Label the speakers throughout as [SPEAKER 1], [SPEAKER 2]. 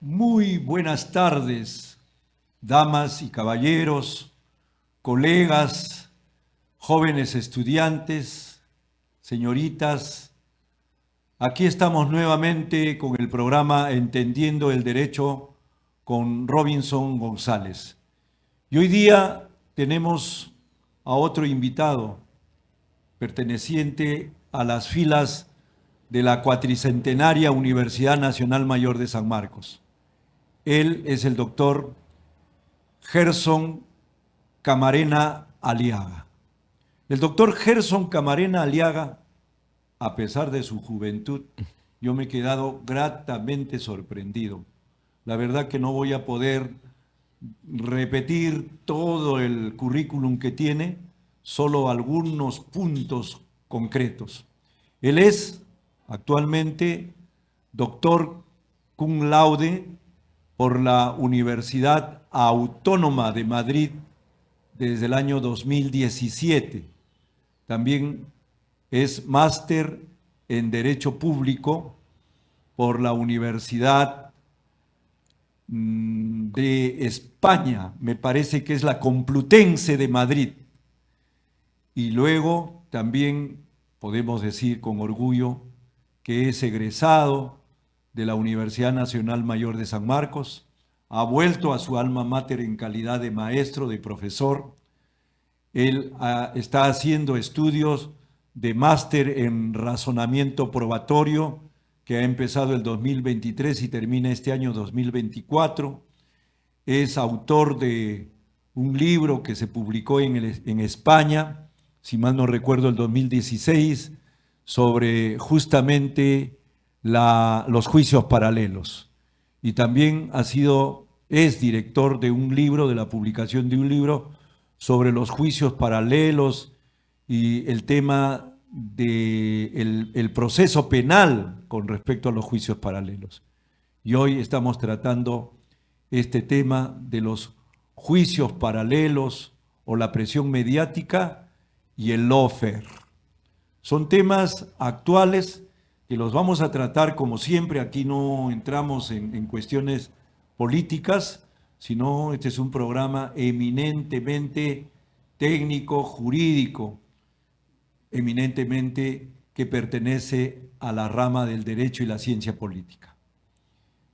[SPEAKER 1] Muy buenas tardes, damas y caballeros, colegas, jóvenes estudiantes, señoritas. Aquí estamos nuevamente con el programa Entendiendo el Derecho con Robinson González. Y hoy día tenemos a otro invitado perteneciente a las filas de la cuatricentenaria Universidad Nacional Mayor de San Marcos. Él es el doctor Gerson Camarena Aliaga. El doctor Gerson Camarena Aliaga, a pesar de su juventud, yo me he quedado gratamente sorprendido. La verdad que no voy a poder repetir todo el currículum que tiene, solo algunos puntos concretos. Él es actualmente doctor cum laude por la Universidad Autónoma de Madrid desde el año 2017. También es máster en Derecho Público por la Universidad de España, me parece que es la Complutense de Madrid. Y luego también podemos decir con orgullo que es egresado de la Universidad Nacional Mayor de San Marcos, ha vuelto a su alma mater en calidad de maestro, de profesor. Él está haciendo estudios de máster en razonamiento probatorio, que ha empezado el 2023 y termina este año 2024. Es autor de un libro que se publicó en España, si mal no recuerdo, el 2016, sobre justamente los juicios paralelos. Y también es director de un libro, de la publicación de un libro sobre los juicios paralelos y el tema del proceso penal con respecto a los juicios paralelos. Y hoy estamos tratando este tema de los juicios paralelos o la presión mediática y el lawfare. Son temas actuales que los vamos a tratar como siempre. Aquí no entramos en cuestiones políticas, sino este es un programa eminentemente técnico, jurídico, eminentemente que pertenece a la rama del derecho y la ciencia política.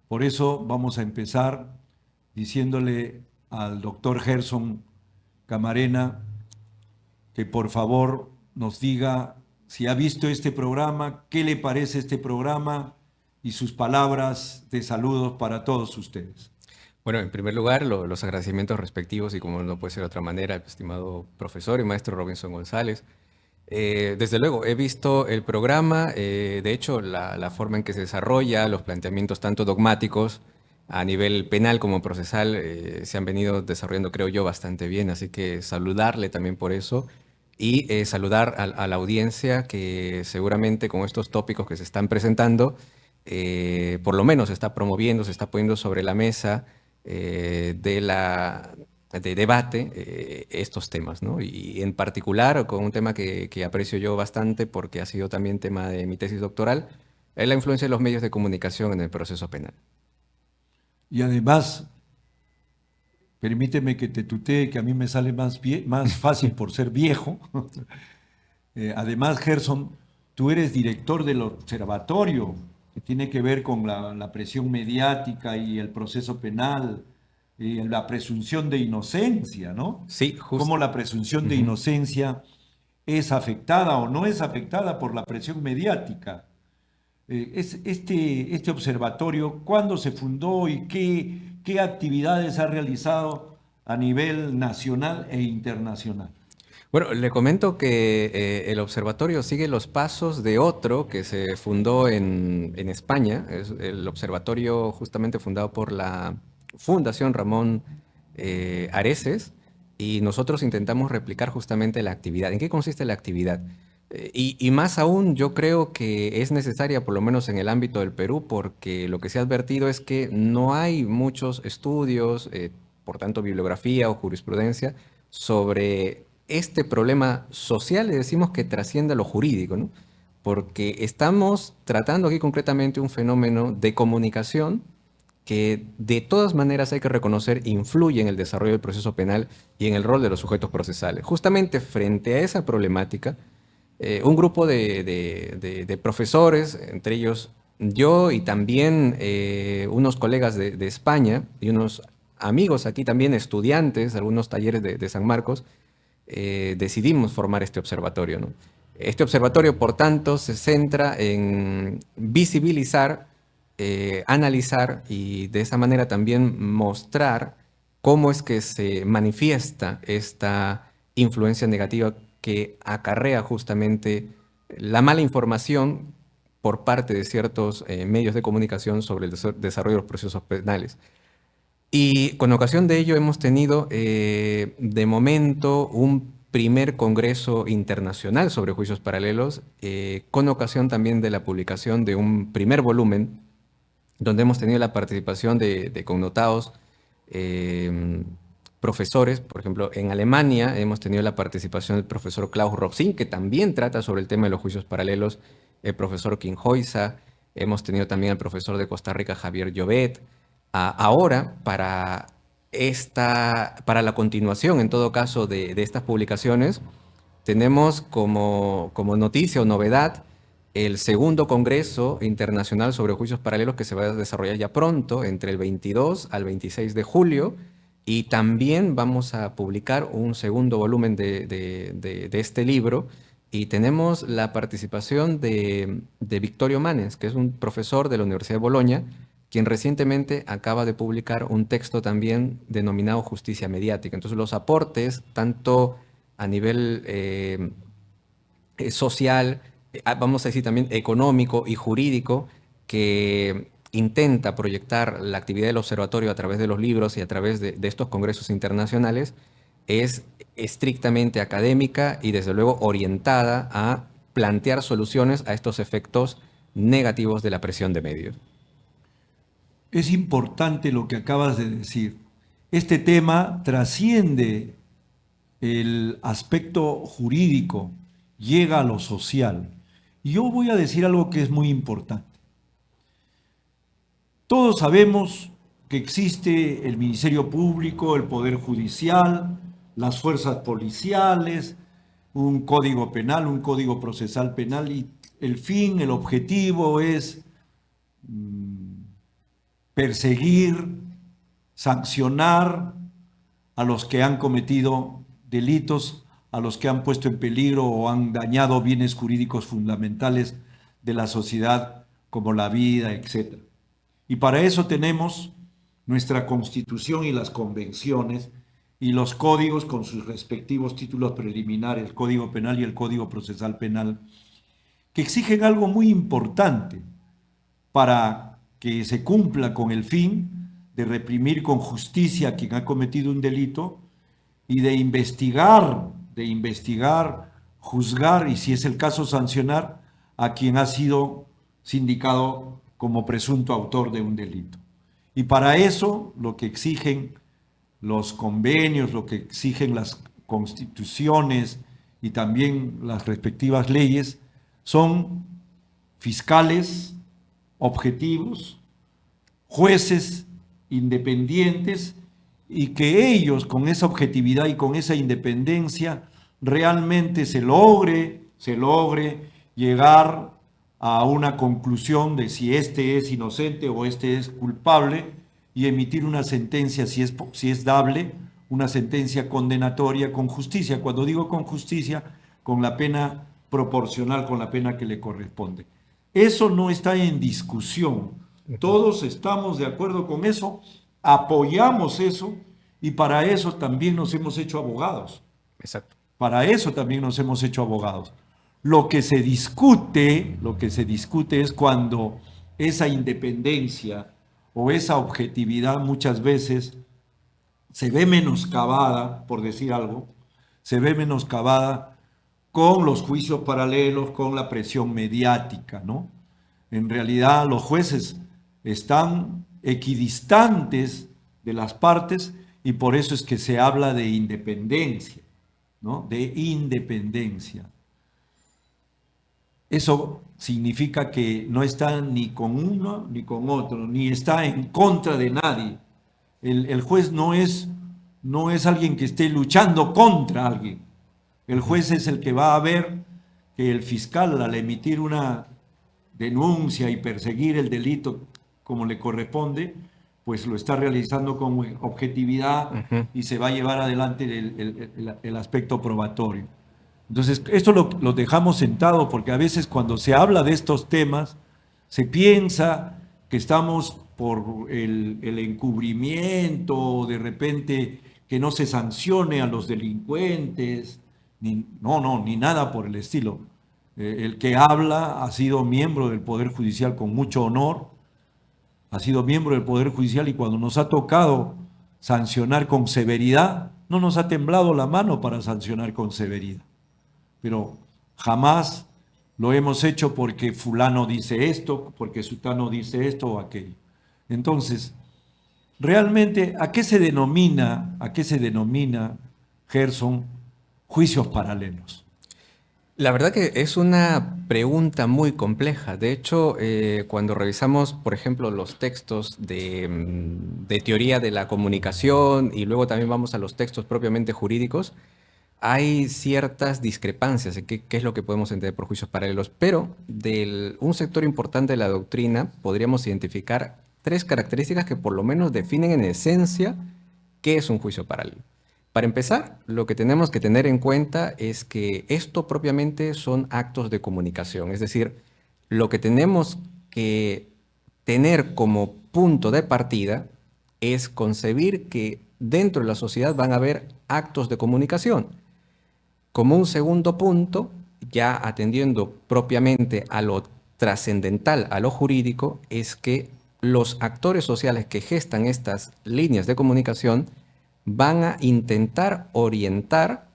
[SPEAKER 1] Por eso vamos a empezar diciéndole al doctor Gerson Camarena que por favor nos diga si ha visto este programa, qué le parece este programa y sus palabras de saludos para todos ustedes.
[SPEAKER 2] Bueno, en primer lugar, los agradecimientos respectivos y como no puede ser de otra manera, estimado profesor y maestro Robinson González. Desde luego, he visto el programa, de hecho, la forma en que se desarrolla, los planteamientos tanto dogmáticos a nivel penal como procesal se han venido desarrollando, creo yo, bastante bien, así que saludarle también por eso y saludar a la audiencia que seguramente con estos tópicos que se están presentando, por lo menos se está promoviendo, se está poniendo sobre la mesa de debate estos temas, ¿no? Y en particular con un tema que aprecio yo bastante porque ha sido también tema de mi tesis doctoral, es la influencia de los medios de comunicación en el proceso penal.
[SPEAKER 1] Y además, permíteme que te tutee, que a mí me sale más fácil por ser viejo. Además, Gerson, tú eres director del observatorio que tiene que ver con la presión mediática y el proceso penal, y la presunción de inocencia, ¿no?
[SPEAKER 2] Sí, justo.
[SPEAKER 1] Cómo la presunción de inocencia es afectada o no es afectada por la presión mediática. Este observatorio, ¿cuándo se fundó y qué actividades ha realizado a nivel nacional e internacional?
[SPEAKER 2] Bueno, le comento que el observatorio sigue los pasos de otro que se fundó en España. Es el observatorio justamente fundado por la Fundación Ramón Areces, y nosotros intentamos replicar justamente la actividad. ¿En qué consiste la actividad? Y más aún, yo creo que es necesaria, por lo menos en el ámbito del Perú, porque lo que se ha advertido es que no hay muchos estudios, por tanto bibliografía o jurisprudencia, sobre este problema social, le decimos que trasciende a lo jurídico, ¿no? Porque estamos tratando aquí concretamente un fenómeno de comunicación que de todas maneras hay que reconocer influye en el desarrollo del proceso penal y en el rol de los sujetos procesales. Justamente frente a esa problemática, un grupo de profesores, entre ellos yo y también unos colegas de España y unos amigos aquí también, estudiantes, algunos talleres de San Marcos, decidimos formar este observatorio, ¿no? Este observatorio, por tanto, se centra en visibilizar, analizar y de esa manera también mostrar cómo es que se manifiesta esta influencia negativa que acarrea justamente la mala información por parte de ciertos medios de comunicación sobre el desarrollo de los procesos penales. Y con ocasión de ello hemos tenido de momento un primer congreso internacional sobre juicios paralelos, con ocasión también de la publicación de un primer volumen, donde hemos tenido la participación de connotados eh, profesores. Por ejemplo, en Alemania hemos tenido la participación del profesor Klaus Roxin, que también trata sobre el tema de los juicios paralelos, el profesor Quinjoisa, hemos tenido también al profesor de Costa Rica, Javier Llobet. Ahora, para la continuación, en todo caso, de estas publicaciones, tenemos como noticia o novedad el segundo Congreso Internacional sobre Juicios Paralelos que se va a desarrollar ya pronto, entre el 22 al 26 de julio, y también vamos a publicar un segundo volumen de este libro, y tenemos la participación de Victorio Manes, que es un profesor de la Universidad de Bolonia, quien recientemente acaba de publicar un texto también denominado Justicia Mediática. Entonces, los aportes, tanto a nivel social, vamos a decir también económico y jurídico, que intenta proyectar la actividad del observatorio a través de los libros y a través de estos congresos internacionales, es estrictamente académica y desde luego orientada a plantear soluciones a estos efectos negativos de la presión de medios.
[SPEAKER 1] Es importante lo que acabas de decir. Este tema trasciende el aspecto jurídico, llega a lo social. Y yo voy a decir algo que es muy importante. Todos sabemos que existe el Ministerio Público, el Poder Judicial, las fuerzas policiales, un código penal, un código procesal penal, y el fin, el objetivo es perseguir, sancionar a los que han cometido delitos, a los que han puesto en peligro o han dañado bienes jurídicos fundamentales de la sociedad, como la vida, etc. Y para eso tenemos nuestra Constitución y las convenciones y los códigos con sus respectivos títulos preliminares, el Código Penal y el Código Procesal Penal, que exigen algo muy importante para que se cumpla con el fin de reprimir con justicia a quien ha cometido un delito y de investigar, juzgar y, si es el caso, sancionar a quien ha sido sindicado como presunto autor de un delito. Y para eso lo que exigen los convenios, lo que exigen las constituciones y también las respectivas leyes son fiscales objetivos, jueces independientes, y que ellos, con esa objetividad y con esa independencia, realmente se logre llegar a una conclusión de si este es inocente o este es culpable, y emitir una sentencia, si es dable, una sentencia condenatoria con justicia. Cuando digo con justicia, con la pena proporcional, con la pena que le corresponde. Eso no está en discusión. Todos estamos de acuerdo con eso, apoyamos eso, y para eso también nos hemos hecho abogados.
[SPEAKER 2] Exacto.
[SPEAKER 1] Para eso también nos hemos hecho abogados. Lo que se discute es cuando esa independencia o esa objetividad muchas veces se ve menoscabada, por decir algo, se ve menoscabada con los juicios paralelos, con la presión mediática, ¿no? En realidad los jueces están equidistantes de las partes, y por eso es que se habla de independencia, ¿no? De independencia. eso significa que no está ni con uno ni con otro, ni está en contra de nadie. El juez no es alguien que esté luchando contra alguien. El juez es el que va a ver que el fiscal, al emitir una denuncia y perseguir el delito como le corresponde, pues lo está realizando con objetividad y se va a llevar adelante el aspecto probatorio. Entonces, esto lo dejamos sentado porque a veces cuando se habla de estos temas, se piensa que estamos por el encubrimiento, o de repente que no se sancione a los delincuentes, ni nada por el estilo. El que habla ha sido miembro del Poder Judicial con mucho honor, ha sido miembro del Poder Judicial y cuando nos ha tocado sancionar con severidad, no nos ha temblado la mano para sancionar con severidad. Pero jamás lo hemos hecho porque fulano dice esto, porque sutano dice esto o aquello. Entonces, realmente, ¿a qué se denomina, Gerson, juicios paralelos?
[SPEAKER 2] La verdad que es una pregunta muy compleja. De hecho, cuando revisamos, por ejemplo, los textos de teoría de la comunicación y luego también vamos a los textos propiamente jurídicos, hay ciertas discrepancias en qué es lo que podemos entender por juicios paralelos, pero un sector importante de la doctrina podríamos identificar tres características que por lo menos definen en esencia qué es un juicio paralelo. Para empezar, lo que tenemos que tener en cuenta es que esto propiamente son actos de comunicación, es decir, lo que tenemos que tener como punto de partida es concebir que dentro de la sociedad van a haber actos de comunicación. Como un segundo punto, ya atendiendo propiamente a lo trascendental, a lo jurídico, es que los actores sociales que gestan estas líneas de comunicación van a intentar orientar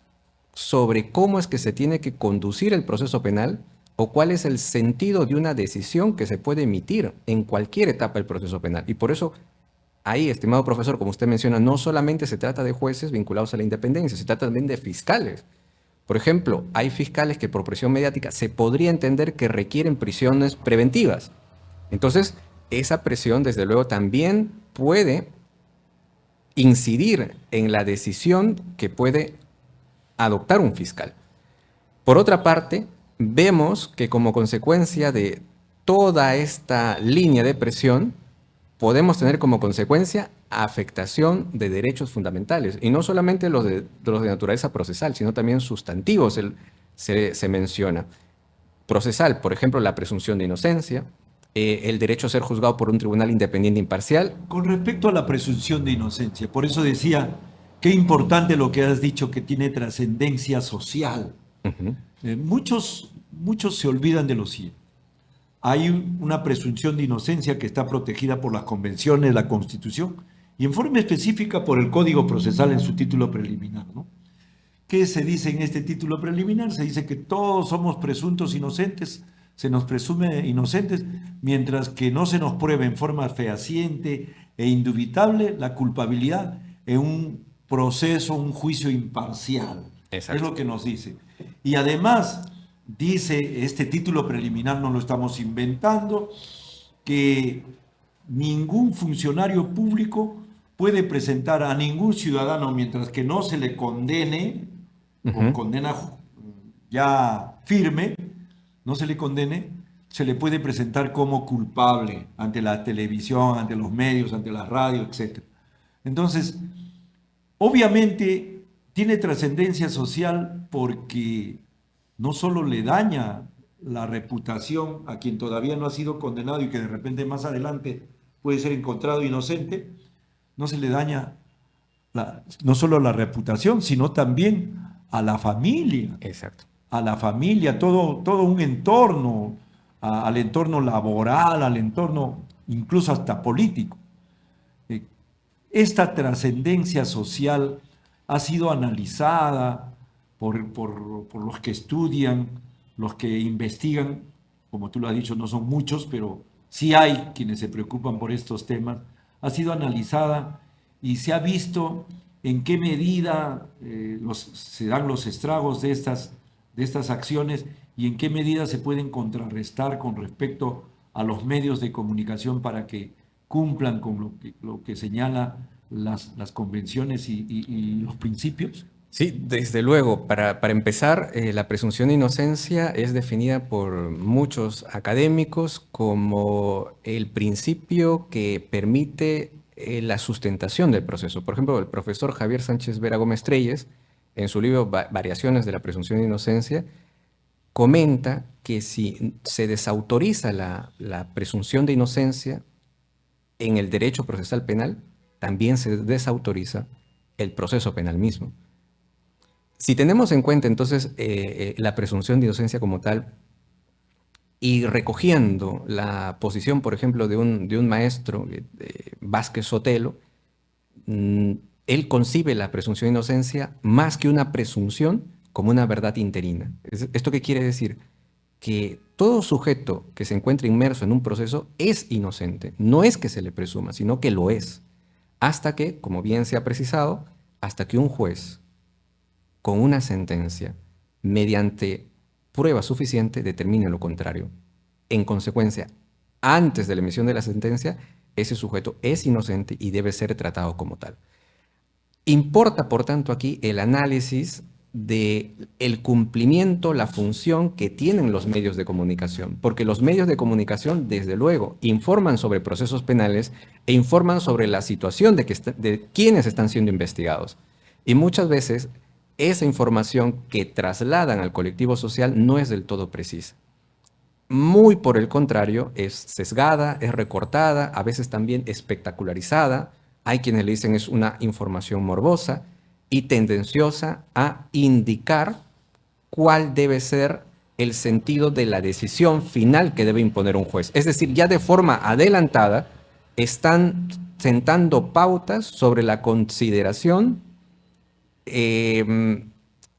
[SPEAKER 2] sobre cómo es que se tiene que conducir el proceso penal o cuál es el sentido de una decisión que se puede emitir en cualquier etapa del proceso penal. Y por eso, ahí, estimado profesor, como usted menciona, no solamente se trata de jueces vinculados a la independencia, se trata también de fiscales. Por ejemplo, hay fiscales que por presión mediática se podría entender que requieren prisiones preventivas. Entonces, esa presión, desde luego, también puede incidir en la decisión que puede adoptar un fiscal. Por otra parte, vemos que como consecuencia de toda esta línea de presión, podemos tener como consecuencia afectación de derechos fundamentales, y no solamente los de naturaleza procesal, sino también sustantivos, se menciona. Procesal, por ejemplo, la presunción de inocencia, el derecho a ser juzgado por un tribunal independiente e imparcial.
[SPEAKER 1] Con respecto a la presunción de inocencia, por eso decía, qué importante lo que has dicho, que tiene trascendencia social. Muchos se olvidan de lo siguiente. Hay una presunción de inocencia que está protegida por las convenciones, la Constitución, y en forma específica por el Código Procesal en su título preliminar, ¿no? ¿Qué se dice en este título preliminar? Se dice que todos somos presuntos inocentes, se nos presume inocentes, mientras que no se nos pruebe en forma fehaciente e indubitable la culpabilidad en un proceso, un juicio imparcial.
[SPEAKER 2] Exacto.
[SPEAKER 1] Es lo que nos dice. Y además, dice este título preliminar, no lo estamos inventando, que ningún funcionario público puede presentar a ningún ciudadano mientras que no se le condene, con condena ya firme, no se le condene, se le puede presentar como culpable ante la televisión, ante los medios, ante la radio, etc. Entonces, obviamente tiene trascendencia social porque no solo le daña la reputación a quien todavía no ha sido condenado y que de repente más adelante puede ser encontrado inocente, no se le daña no solo la reputación, sino también a la familia.
[SPEAKER 2] Exacto.
[SPEAKER 1] A la familia, todo un entorno, al entorno laboral, al entorno incluso hasta político. Esta trascendencia social ha sido analizada por los que estudian, los que investigan, como tú lo has dicho, no son muchos, pero sí hay quienes se preocupan por estos temas, ha sido analizada y se ha visto en qué medida se dan los estragos de de estas acciones y en qué medida se pueden contrarrestar con respecto a los medios de comunicación para que cumplan con lo que señala las convenciones y los principios?
[SPEAKER 2] Sí, desde luego. Para empezar, la presunción de inocencia es definida por muchos académicos como el principio que permite la sustentación del proceso. Por ejemplo, el profesor Javier Sánchez Vera Gómez Treyes, en su libro Variaciones de la presunción de inocencia, comenta que si se desautoriza la presunción de inocencia en el derecho procesal penal, también se desautoriza el proceso penal mismo. Si tenemos en cuenta entonces la presunción de inocencia como tal y recogiendo la posición, por ejemplo, de un maestro, Vázquez Sotelo, él concibe la presunción de inocencia más que una presunción como una verdad interina. ¿Esto qué quiere decir? Que todo sujeto que se encuentra inmerso en un proceso es inocente. No es que se le presuma, sino que lo es. Hasta que, como bien se ha precisado, hasta que un juez con una sentencia, mediante prueba suficiente, determine lo contrario. En consecuencia, antes de la emisión de la sentencia, ese sujeto es inocente y debe ser tratado como tal. Importa, por tanto, aquí el análisis del cumplimiento, la función que tienen los medios de comunicación, porque los medios de comunicación, desde luego, informan sobre procesos penales e informan sobre la situación de quienes están siendo investigados. Y muchas veces esa información que trasladan al colectivo social no es del todo precisa. Muy por el contrario, es sesgada, es recortada, a veces también espectacularizada. Hay quienes le dicen es una información morbosa y tendenciosa a indicar cuál debe ser el sentido de la decisión final que debe imponer un juez. Es decir, ya de forma adelantada están sentando pautas sobre la consideración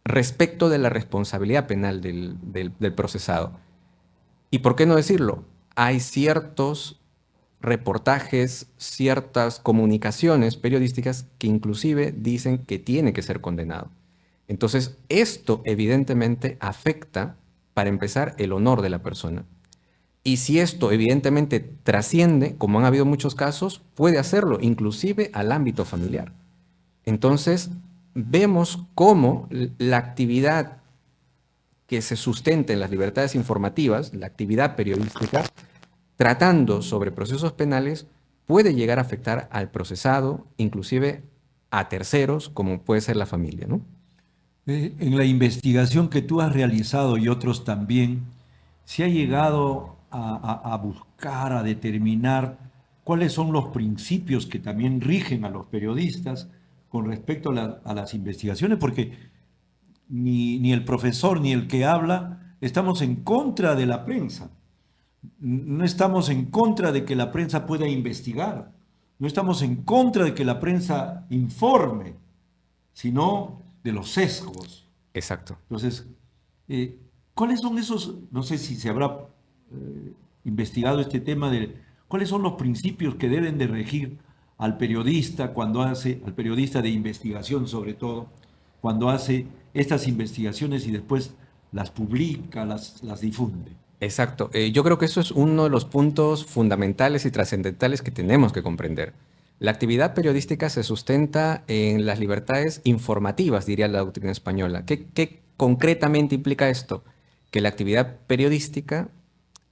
[SPEAKER 2] respecto de la responsabilidad penal del procesado. ¿Y por qué no decirlo? Hay ciertos reportajes, ciertas comunicaciones periodísticas que inclusive dicen que tiene que ser condenado. Entonces, esto evidentemente afecta, para empezar, el honor de la persona. Y si esto evidentemente trasciende, como han habido muchos casos, puede hacerlo inclusive al ámbito familiar. Entonces, vemos cómo la actividad que se sustenta en las libertades informativas, la actividad periodística, tratando sobre procesos penales, puede llegar a afectar al procesado, inclusive a terceros, como puede ser la familia, ¿no?
[SPEAKER 1] En la investigación que tú has realizado y otros también, se ha llegado a buscar, a determinar cuáles son los principios que también rigen a los periodistas con respecto a las investigaciones, porque ni el profesor ni el que habla estamos en contra de la prensa. No estamos en contra de que la prensa pueda investigar, no estamos en contra de que la prensa informe, sino de los sesgos.
[SPEAKER 2] Exacto.
[SPEAKER 1] Entonces, ¿cuáles son esos, no sé si se habrá investigado este tema de cuáles son los principios que deben de regir al periodista al periodista de investigación sobre todo, cuando hace estas investigaciones y después las publica, las difunde?
[SPEAKER 2] Exacto. Yo creo que eso es uno de los puntos fundamentales y trascendentales que tenemos que comprender. La actividad periodística se sustenta en las libertades informativas, diría la doctrina española. ¿Qué concretamente implica esto? Que la actividad periodística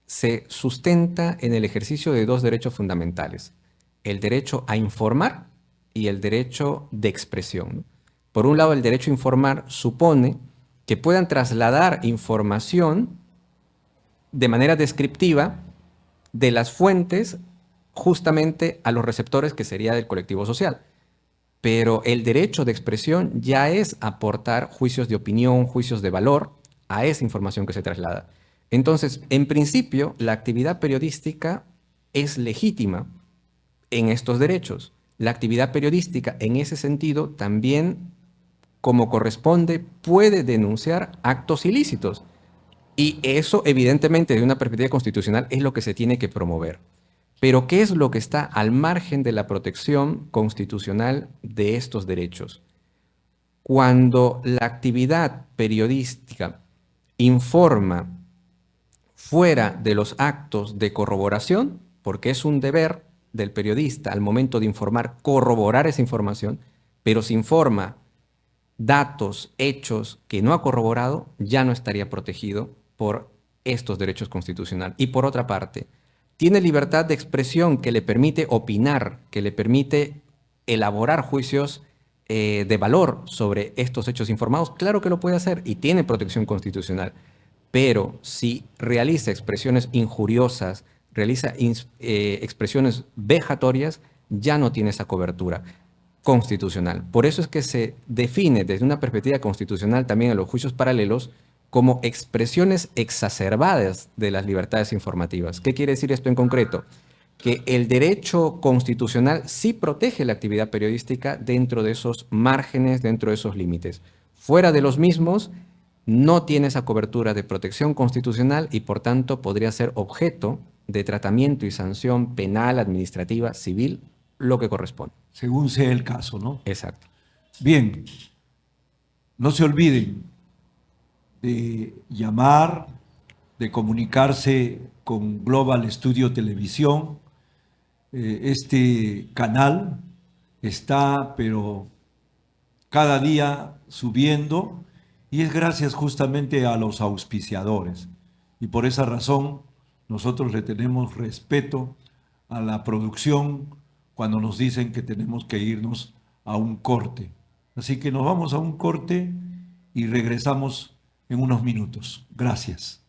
[SPEAKER 2] se sustenta en el ejercicio de dos derechos fundamentales: el derecho a informar y el derecho de expresión, ¿no? Por un lado, el derecho a informar supone que puedan trasladar información de manera descriptiva de las fuentes justamente a los receptores, que sería del colectivo social. Pero el derecho de expresión ya es aportar juicios de opinión, juicios de valor a esa información que se traslada. Entonces, en principio, la actividad periodística es legítima en estos derechos. La actividad periodística, en ese sentido, también, como corresponde, puede denunciar actos ilícitos. Y eso, evidentemente, desde una perspectiva constitucional, es lo que se tiene que promover. Pero, ¿qué es lo que está al margen de la protección constitucional de estos derechos? Cuando la actividad periodística informa fuera de los actos de corroboración, porque es un deber del periodista al momento de informar corroborar esa información, pero si informa datos, hechos que no ha corroborado, ya no estaría protegido por estos derechos constitucionales. Y por otra parte, tiene libertad de expresión que le permite opinar, que le permite elaborar juicios de valor sobre estos hechos informados. Claro que lo puede hacer y tiene protección constitucional, pero si realiza expresiones injuriosas, realiza expresiones vejatorias, ya no tiene esa cobertura constitucional. Por eso es que se define desde una perspectiva constitucional también en los juicios paralelos como expresiones exacerbadas de las libertades informativas. ¿Qué quiere decir esto en concreto? Que el derecho constitucional sí protege la actividad periodística dentro de esos márgenes, dentro de esos límites. Fuera de los mismos, no tiene esa cobertura de protección constitucional y por tanto podría ser objeto de tratamiento y sanción penal, administrativa, civil, lo que corresponde.
[SPEAKER 1] Según sea el caso, ¿no?
[SPEAKER 2] Exacto.
[SPEAKER 1] Bien, no se olviden de llamar, de comunicarse con Global Studio Televisión. Este canal está, pero cada día subiendo, y es gracias justamente a los auspiciadores. Y por esa razón nosotros le tenemos respeto a la producción cuando nos dicen que tenemos que irnos a un corte. Así que nos vamos a un corte y regresamos en unos minutos. Gracias.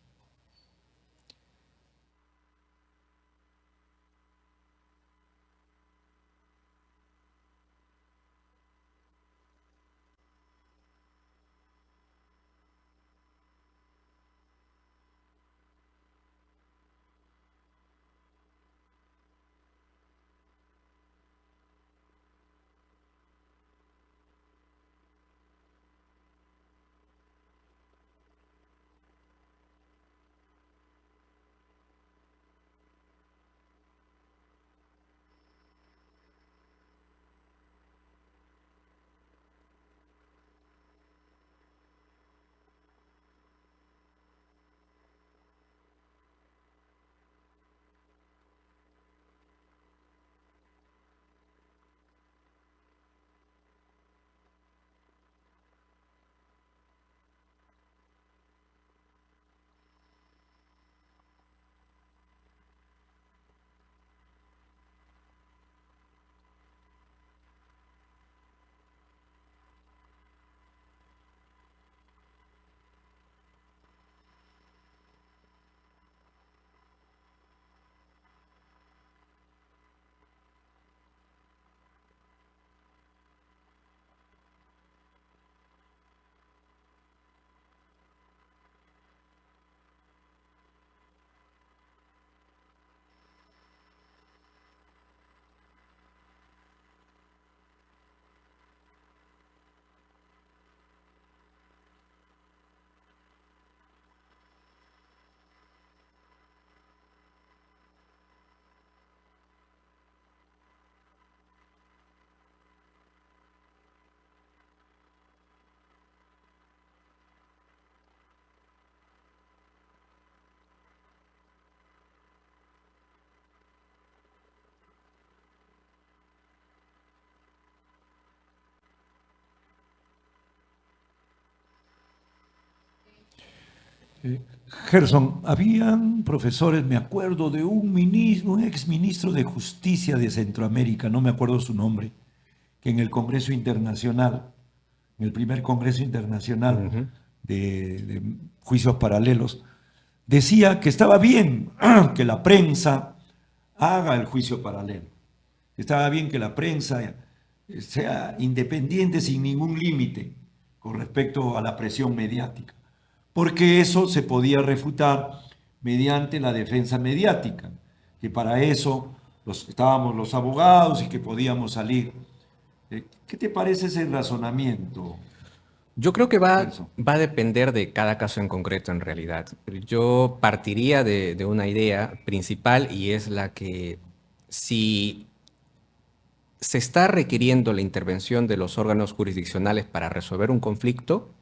[SPEAKER 1] Gerson, habían profesores, me acuerdo de un ministro, un ex ministro de Justicia de Centroamérica, no me acuerdo su nombre, que en el Congreso Internacional, en el primer Congreso Internacional de Juicios Paralelos, decía que estaba bien que la prensa haga el juicio paralelo, estaba bien que la prensa sea independiente sin ningún límite con respecto a la presión mediática, porque eso se podía refutar mediante la defensa mediática, que para eso estábamos los abogados y que podíamos salir. ¿Qué te parece ese razonamiento,
[SPEAKER 2] Yo creo que
[SPEAKER 1] Gerson?
[SPEAKER 2] va a depender de cada caso en concreto en realidad. Yo partiría de una idea principal y es la que si se está requiriendo la intervención de los órganos jurisdiccionales para resolver un conflicto,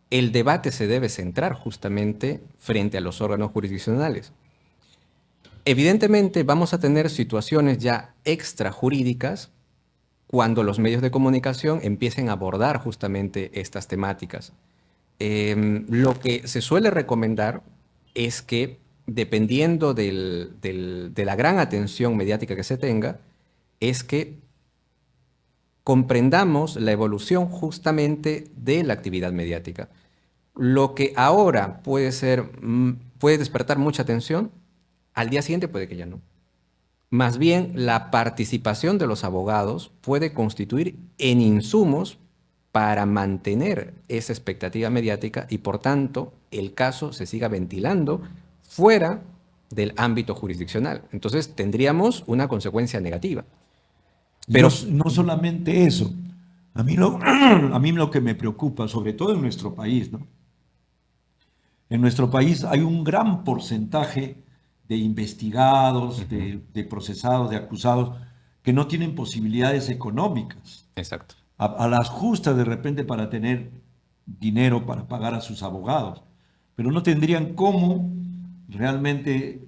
[SPEAKER 2] el debate se debe centrar justamente frente a los órganos jurisdiccionales. Evidentemente vamos a tener situaciones ya extrajurídicas cuando los medios de comunicación empiecen a abordar justamente estas temáticas. Lo que se suele recomendar es que, dependiendo de la gran atención mediática que se tenga, es que comprendamos la evolución justamente de la actividad mediática. Lo que ahora puede despertar mucha atención, al día siguiente puede que ya no. Más bien, la participación de los abogados puede constituir en insumos para mantener esa expectativa mediática y, por tanto, el caso se siga ventilando fuera del ámbito jurisdiccional. Entonces, tendríamos una consecuencia negativa.
[SPEAKER 1] Y
[SPEAKER 2] Pero,
[SPEAKER 1] no solamente eso, a mí lo que me preocupa, sobre todo en nuestro país, ¿no? En nuestro país hay un gran porcentaje de investigados, de procesados, de acusados, que no tienen posibilidades económicas.
[SPEAKER 2] exacto.
[SPEAKER 1] A las justas de repente para tener dinero para pagar a sus abogados, pero no tendrían cómo realmente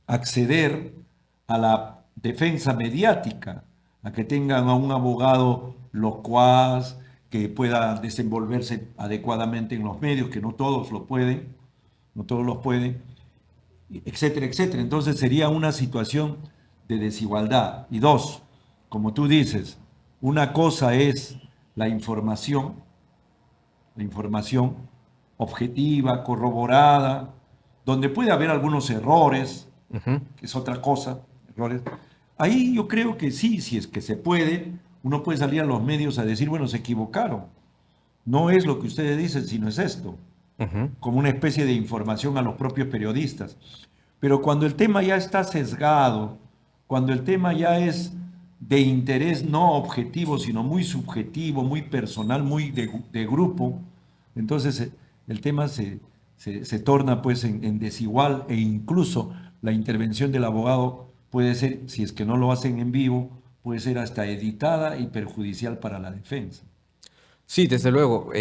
[SPEAKER 1] acceder a la defensa mediática, a que tengan a un abogado locuaz, que pueda desenvolverse adecuadamente en los medios, que no todos lo pueden, no todos los pueden, etcétera, etcétera. Entonces sería una situación de desigualdad. Y dos, como tú dices, una cosa es la información objetiva, corroborada, donde puede haber algunos errores, que es otra cosa, errores. Ahí yo creo que sí, si es que se puede, uno puede salir a los medios a decir, bueno, se equivocaron. No es lo que ustedes dicen, sino es esto, como una especie de información a los propios periodistas. Pero cuando el tema ya está sesgado, cuando el tema ya es de interés no objetivo, sino muy subjetivo, muy personal, muy de grupo, entonces el tema se torna pues en desigual, e incluso la intervención del abogado puede ser, si es que no lo hacen en vivo, puede ser hasta editada y perjudicial para la defensa.
[SPEAKER 2] Sí, desde luego.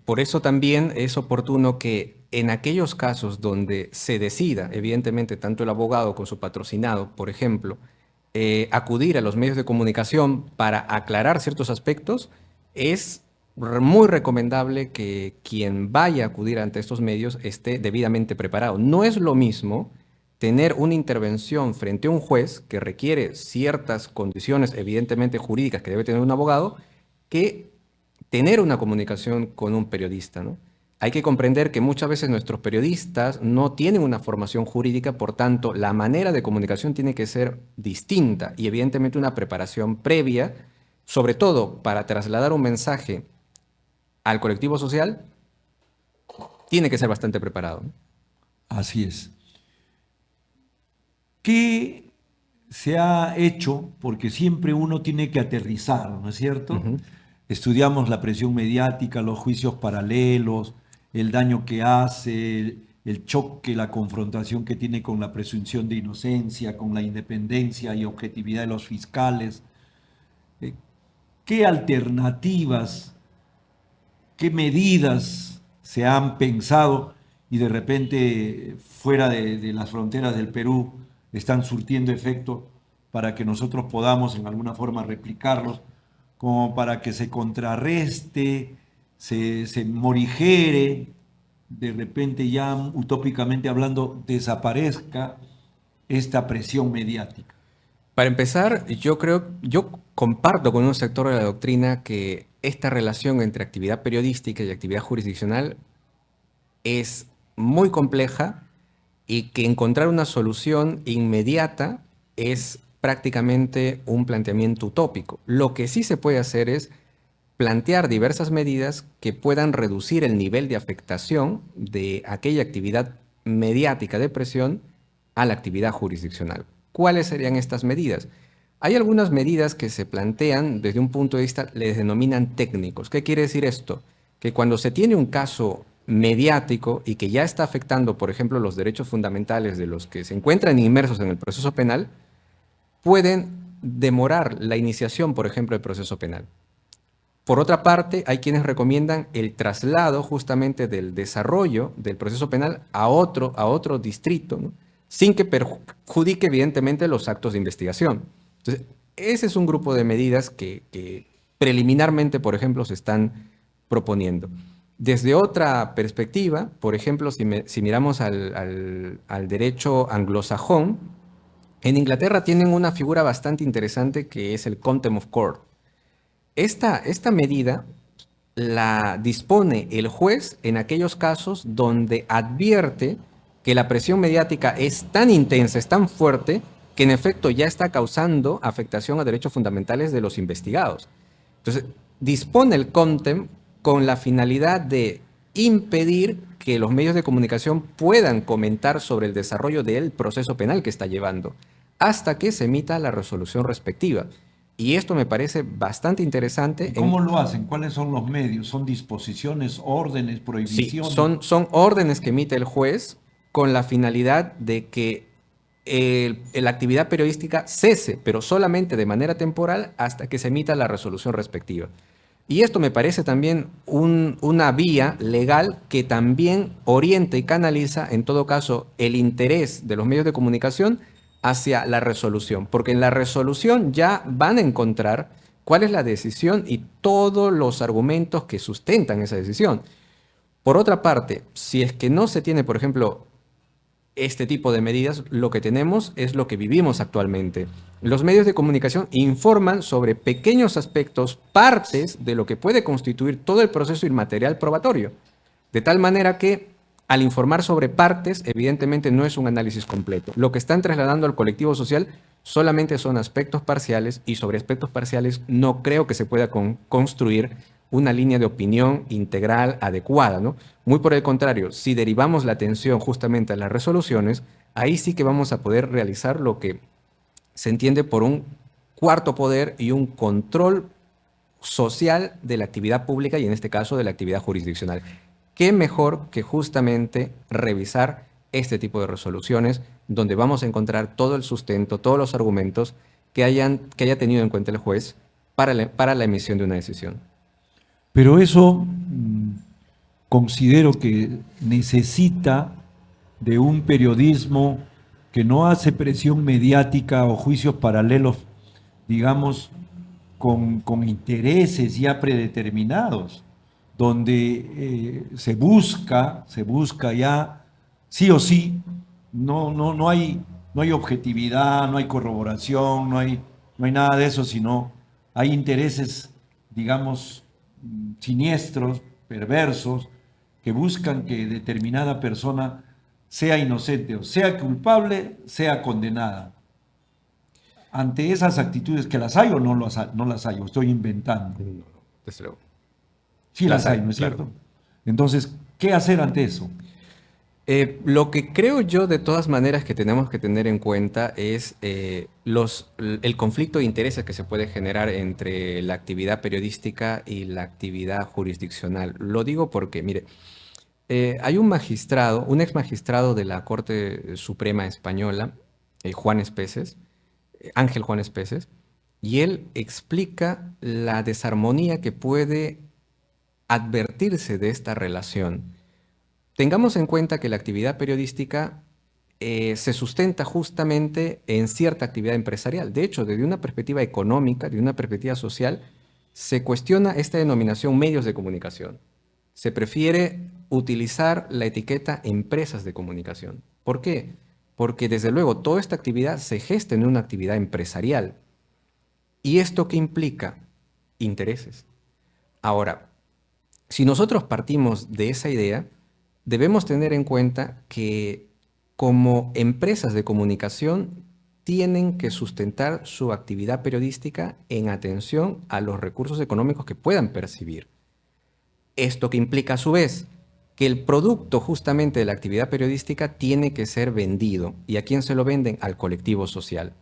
[SPEAKER 2] Por eso también es oportuno que en aquellos casos donde se decida, evidentemente, tanto el abogado con su patrocinado, por ejemplo, acudir a los medios de comunicación para aclarar ciertos aspectos, es muy recomendable que quien vaya a acudir ante estos medios esté debidamente preparado. No es lo mismo tener una intervención frente a un juez que requiere ciertas condiciones, evidentemente jurídicas, que debe tener un abogado, que tener una comunicación con un periodista, ¿no? Hay que comprender que muchas veces nuestros periodistas no tienen una formación jurídica, por tanto, la manera de comunicación tiene que ser distinta y evidentemente una preparación previa, sobre todo para trasladar un mensaje al colectivo social, tiene que ser bastante preparado, ¿no?
[SPEAKER 1] Así es. ¿Qué se ha hecho? Porque siempre uno tiene que aterrizar, ¿no es cierto? Estudiamos la presión mediática, los juicios paralelos, el daño que hace, el choque, la confrontación que tiene con la presunción de inocencia, con la independencia y objetividad de los fiscales. ¿Qué alternativas, qué medidas se han pensado y de repente fuera de las fronteras del Perú están surtiendo efecto para que nosotros podamos en alguna forma replicarlos, como para que se contrarreste, se morigere, de repente ya utópicamente hablando, desaparezca esta presión mediática?
[SPEAKER 2] Para empezar, yo comparto con un sector de la doctrina que esta relación entre actividad periodística y actividad jurisdiccional es muy compleja y que encontrar una solución inmediata es prácticamente un planteamiento utópico. Lo que sí se puede hacer es plantear diversas medidas que puedan reducir el nivel de afectación de aquella actividad mediática de presión a la actividad jurisdiccional. ¿Cuáles serían estas medidas? Hay algunas medidas que se plantean desde un punto de vista, les denominan técnicos. ¿Qué quiere decir esto? Que cuando se tiene un caso mediático y que ya está afectando, por ejemplo, los derechos fundamentales de los que se encuentran inmersos en el proceso penal, pueden demorar la iniciación, por ejemplo, del proceso penal. Por otra parte, hay quienes recomiendan el traslado justamente del desarrollo del proceso penal a otro distrito, ¿no? Sin que perjudique evidentemente los actos de investigación. Entonces, ese es un grupo de medidas que preliminarmente, por ejemplo, se están proponiendo. Desde otra perspectiva, por ejemplo, si miramos al derecho anglosajón, en Inglaterra tienen una figura bastante interesante que es el contempt of court. Esta medida la dispone el juez en aquellos casos donde advierte que la presión mediática es tan intensa, es tan fuerte, que en efecto ya está causando afectación a derechos fundamentales de los investigados. Entonces, dispone el contempt con la finalidad de impedir que los medios de comunicación puedan comentar sobre el desarrollo del proceso penal que está llevando, hasta que se emita la resolución respectiva. Y esto me parece bastante interesante.
[SPEAKER 1] ¿Y cómo lo hacen? ¿Cuáles son los medios? ¿Son disposiciones, órdenes,
[SPEAKER 2] Sí,
[SPEAKER 1] prohibiciones?
[SPEAKER 2] son órdenes que emite el juez con la finalidad de que la actividad periodística cese, pero solamente de manera temporal hasta que se emita la resolución respectiva. Y esto me parece también una vía legal que también orienta y canaliza, en todo caso, el interés de los medios de comunicación hacia la resolución, porque en la resolución ya van a encontrar cuál es la decisión y todos los argumentos que sustentan esa decisión. Por otra parte, si es que no se tiene, por ejemplo, este tipo de medidas, lo que tenemos es lo que vivimos actualmente. Los medios de comunicación informan sobre pequeños aspectos, partes de lo que puede constituir todo el proceso inmaterial probatorio. De tal manera que al informar sobre partes, evidentemente no es un análisis completo. Lo que están trasladando al colectivo social solamente son aspectos parciales, y sobre aspectos parciales no creo que se pueda construir una línea de opinión integral adecuada, ¿no? Muy por el contrario, si derivamos la atención justamente a las resoluciones, ahí sí que vamos a poder realizar lo que se entiende por un cuarto poder y un control social de la actividad pública y en este caso de la actividad jurisdiccional. ¿Qué mejor que justamente revisar este tipo de resoluciones donde vamos a encontrar todo el sustento, todos los argumentos que haya tenido en cuenta el juez para la emisión de una decisión?
[SPEAKER 1] Pero eso considero que necesita de un periodismo que no hace presión mediática o juicios paralelos, digamos, con intereses ya predeterminados, donde se busca ya sí o sí, no hay objetividad, no hay corroboración, no hay nada de eso, sino hay intereses, digamos, siniestros, perversos, que buscan que determinada persona sea inocente o sea culpable, sea condenada. Ante esas actitudes, ¿que las hay o no las hay? O estoy inventando.
[SPEAKER 2] No, desde luego.
[SPEAKER 1] Sí las hay, ¿no es
[SPEAKER 2] Claro.
[SPEAKER 1] cierto? Entonces, ¿qué hacer ante eso?
[SPEAKER 2] Lo que creo yo de todas maneras que tenemos que tener en cuenta es el conflicto de intereses que se puede generar entre la actividad periodística y la actividad jurisdiccional. Lo digo porque, mire, hay un magistrado, un ex magistrado de la Corte Suprema Española, Juan Espeses, Ángel Juan Espeses, y él explica la desarmonía que puede advertirse de esta relación. Tengamos en cuenta que la actividad periodística se sustenta justamente en cierta actividad empresarial. De hecho, desde una perspectiva económica, de una perspectiva social, se cuestiona esta denominación medios de comunicación. Se prefiere utilizar la etiqueta empresas de comunicación. ¿Por qué? Porque desde luego toda esta actividad se gesta en una actividad empresarial. ¿Y esto qué implica? Intereses. Ahora, si nosotros partimos de esa idea, debemos tener en cuenta que como empresas de comunicación tienen que sustentar su actividad periodística en atención a los recursos económicos que puedan percibir. Esto que implica a su vez que el producto justamente de la actividad periodística tiene que ser vendido. ¿Y a quién se lo venden? Al colectivo social.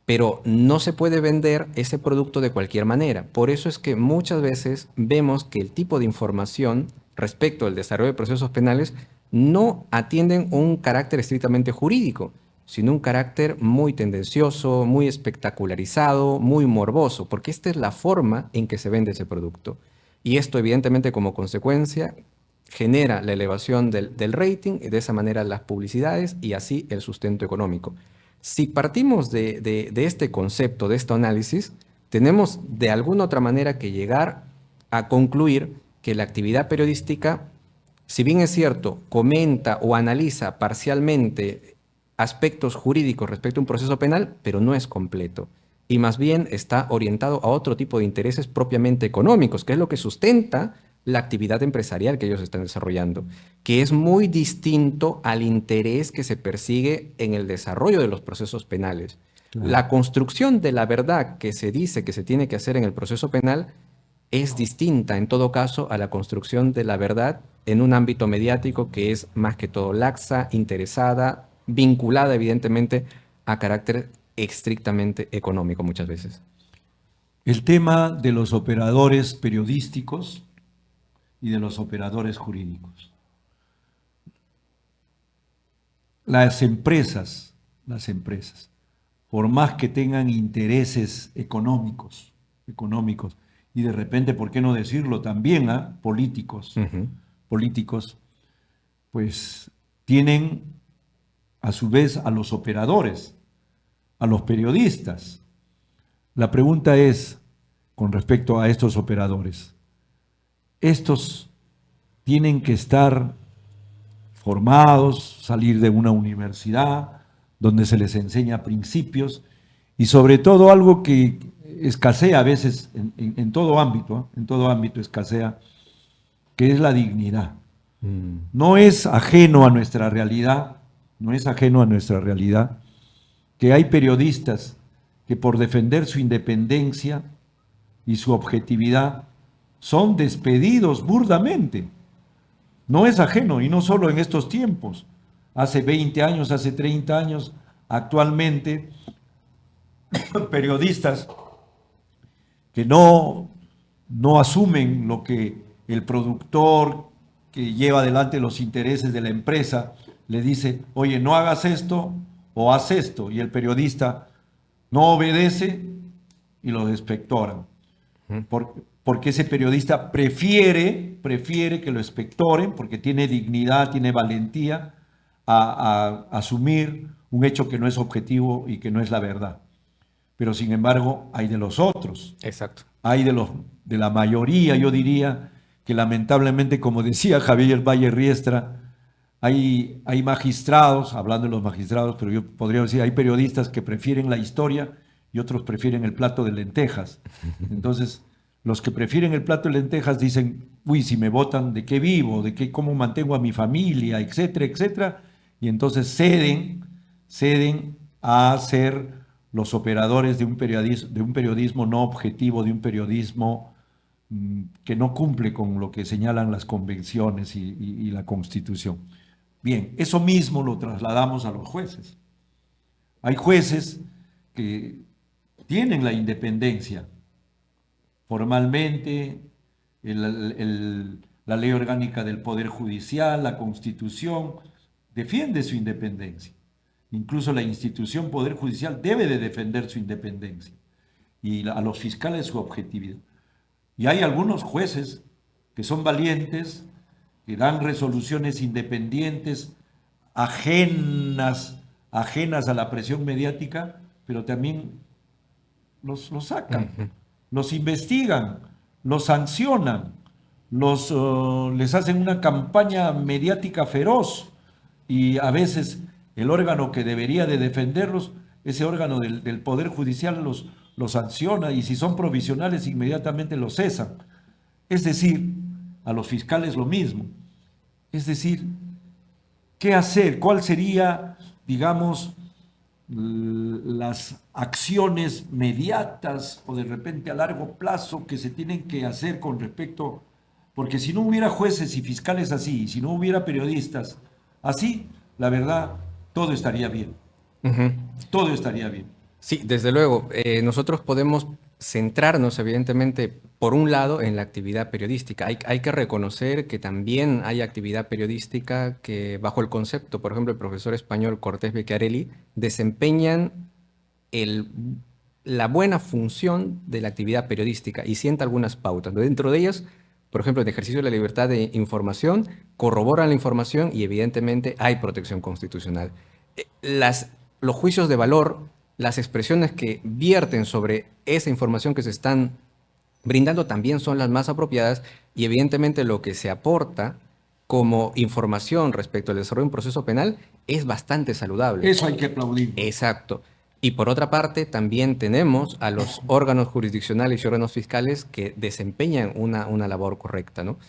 [SPEAKER 2] Pero no se puede vender ese producto de cualquier manera. Por eso es que muchas veces vemos que el tipo de información respecto al desarrollo de procesos penales no atienden un carácter estrictamente jurídico, sino un carácter muy tendencioso, muy espectacularizado, muy morboso, porque esta es la forma en que se vende ese producto. Y esto, evidentemente, como consecuencia, genera la elevación del rating y de esa manera las publicidades y así el sustento económico. Si partimos de este concepto, de este análisis, tenemos de alguna otra manera que llegar a concluir que la actividad periodística, si bien es cierto, comenta o analiza parcialmente aspectos jurídicos respecto a un proceso penal, pero no es completo. Y más bien está orientado a otro tipo de intereses propiamente económicos, que es lo que sustenta la actividad empresarial que ellos están desarrollando, que es muy distinto al interés que se persigue en el desarrollo de los procesos penales.
[SPEAKER 1] Claro.
[SPEAKER 2] La construcción de la verdad que se dice que se tiene que hacer en el proceso penal es distinta, en todo caso, a la construcción de la verdad en un ámbito mediático que es más que todo laxa, interesada, vinculada evidentemente a carácter estrictamente económico muchas veces.
[SPEAKER 1] El tema de los operadores periodísticos y de los operadores jurídicos. Las empresas, por más que tengan intereses económicos, y de repente, ¿por qué no decirlo también, políticos, pues tienen a su vez a los operadores, a los periodistas. La pregunta es, con respecto a estos operadores, estos tienen que estar formados, salir de una universidad donde se les enseña principios y sobre todo algo que escasea a veces en todo ámbito escasea, que es la dignidad. No es ajeno a nuestra realidad, que hay periodistas que por defender su independencia y su objetividad son despedidos burdamente. No es ajeno, y no solo en estos tiempos. Hace 20 años, hace 30 años, actualmente, periodistas que no asumen lo que el productor que lleva adelante los intereses de la empresa le dice, oye, no hagas esto o haz esto, y el periodista no obedece y lo despectoran. Porque ese periodista prefiere que lo espectoren, porque tiene dignidad, tiene valentía a asumir un hecho que no es objetivo y que no es la verdad. Pero sin embargo, hay de los otros.
[SPEAKER 2] Exacto.
[SPEAKER 1] Hay de la mayoría, yo diría, que lamentablemente, como decía Javier Valle Riestra, hay magistrados, hablando de los magistrados, pero yo podría decir, hay periodistas que prefieren la historia y otros prefieren el plato de lentejas. Entonces, los que prefieren el plato de lentejas dicen, uy, si me votan, ¿de qué vivo? ¿Cómo mantengo a mi familia? Etcétera, etcétera. Y entonces ceden a ser los operadores de un periodismo no objetivo, de un periodismo que no cumple con lo que señalan las convenciones y la Constitución. Bien, eso mismo lo trasladamos a los jueces. Hay jueces que tienen la independencia formalmente, la ley orgánica del Poder Judicial, la Constitución, defiende su independencia. Incluso la institución Poder Judicial debe de defender su independencia y a los fiscales su objetividad. Y hay algunos jueces que son valientes, que dan resoluciones independientes, ajenas a la presión mediática, pero también los sacan, los investigan, los sancionan, les hacen una campaña mediática feroz y a veces el órgano que debería de defenderlos, ese órgano del Poder Judicial los sanciona y si son provisionales inmediatamente los cesan. Es decir, a los fiscales lo mismo. Es decir, ¿qué hacer? ¿Cuál sería, digamos, las acciones mediatas o de repente a largo plazo que se tienen que hacer con respecto? Porque si no hubiera jueces y fiscales así, y si no hubiera periodistas así, la verdad, todo estaría bien. Todo estaría bien.
[SPEAKER 2] Sí, desde luego. Nosotros podemos centrarnos, evidentemente, por un lado, en la actividad periodística. Hay que reconocer que también hay actividad periodística que, bajo el concepto, por ejemplo, el profesor español Cortés Beccarelli, desempeñan el, la buena función de la actividad periodística y sienta algunas pautas. Dentro de ellas, por ejemplo, el ejercicio de la libertad de información, corroboran la información y evidentemente hay protección constitucional. Las, los juicios de valor, las expresiones que vierten sobre esa información que se están brindando también son las más apropiadas y evidentemente lo que se aporta como información respecto al desarrollo de un proceso penal es bastante saludable.
[SPEAKER 1] Eso hay que aplaudirlo.
[SPEAKER 2] Exacto. Y por otra parte, también tenemos a los órganos jurisdiccionales y órganos fiscales que desempeñan una labor correcta, ¿no?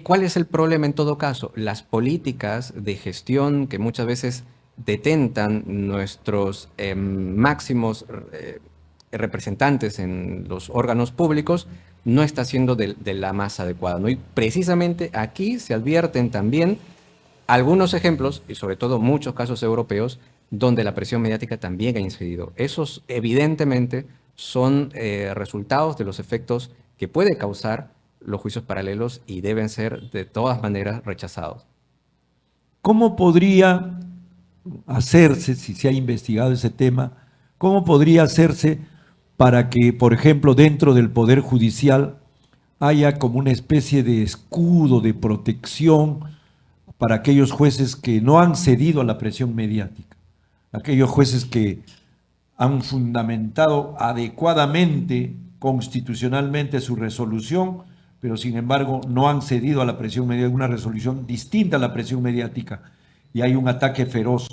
[SPEAKER 2] ¿Cuál es el problema en todo caso? Las políticas de gestión que muchas veces detentan nuestros máximos representantes en los órganos públicos no está siendo de la más adecuada, ¿no? Y precisamente aquí se advierten también algunos ejemplos, y sobre todo muchos casos europeos, donde la presión mediática también ha incidido. Esos evidentemente son resultados de los efectos que puede causar los juicios paralelos y deben ser de todas maneras rechazados.
[SPEAKER 1] ¿Cómo podría hacerse, si se ha investigado ese tema, cómo podría hacerse para que, por ejemplo, dentro del Poder Judicial haya como una especie de escudo de protección para aquellos jueces que no han cedido a la presión mediática, aquellos jueces que han fundamentado adecuadamente, constitucionalmente su resolución, pero sin embargo no han cedido a la presión mediática, una resolución distinta a la presión mediática, y hay un ataque feroz?